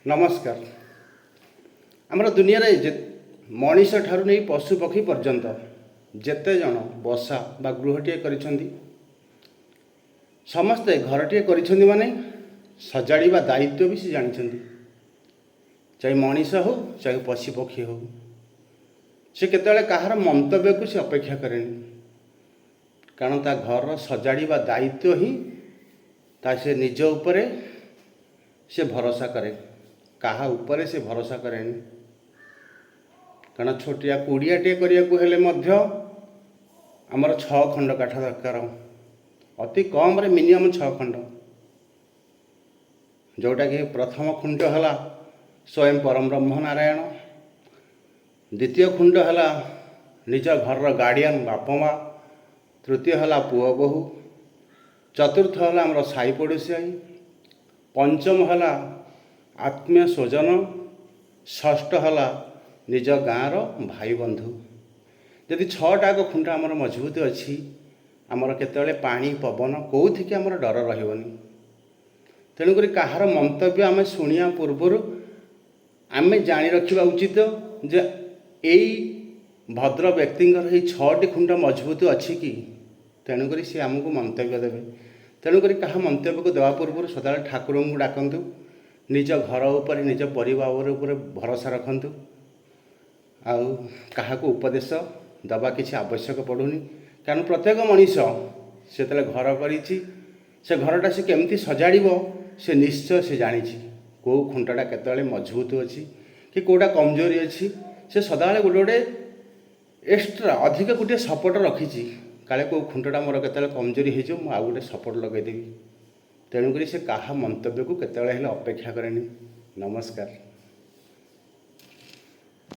नमस्कार। आमर दुनिया रे मनीष ठारू नहीं पशु पक्षी पर्यंत जेते जन बसा बा गृहटे करिसेंती समस्ते घरटे करिसेंती माने सजाड़िबा दायित्व भी से जानिसेंती। चाहे मनीष हो चाहे पशु पक्षी हो, से केतेबेले कहार मंतव्य को से अपेक्षा करेनी, कारण ता घर सजाड़िबा दायित्व ही ता से निज उपरे से भरोसा करे, कहा उपरे से भरोसा करेनी। कारण छोटिया कुड़ियाटे करिया आमर 6 खंड काठ दरकार, अति कम रे मिनिमम 6 खंड, जोटा कि प्रथम खुंड है स्वयं परम ब्रह्म नारायण, द्वितीय खुंड है निज घर गार्डियन बाप माँ, तृतीय है पुओ बोहू, चतुर्थ है आमर साई पड़ोसी, पंचम है आत्मीय स्वजन, षष्ठ है निज गाँवर भाई बंधु। यदि 6टाक खुंट आमर मजबूत अच्छी, आमर केतबेले पानी पवन कौथि के आमर डर रहिबनी। तेणुक कहार मंतव्य आम शुणिया पूर्वर आम जानी रखा उचित जे यही भद्र व्यक्तिंकर 6टी खुंट मजबूत अच्छी कि, तेणुक सी आमको मंतव्य देवे। तेणुक क्या मंतव्य को देवा पूर्व सदा ठाकुर को डाकतु, निज घर उपर निज परिवार उपर भरोसा रखतु, आउ क्या उपदेश दबा किसी आवश्यक पड़ूनी। कारण प्रत्येक मनीष से घर कर घरटा से केमती सजाड़ से निश्चय से जानी कौ खुंटा केतबेले मजबूत अच्छी कि कौटा कमजोरी अच्छी, से सदाबले गोटे गोटे एक्सट्रा अधिक गोटे सपोर्ट रखी, काले कौ खुंटा मोर केतबेले कमजोरी हो आउ गोटे सपोर्ट लगेदेवी। तेणुक से क्या मंतव्य को केतबेले अपेक्षा करेनी। नमस्कार।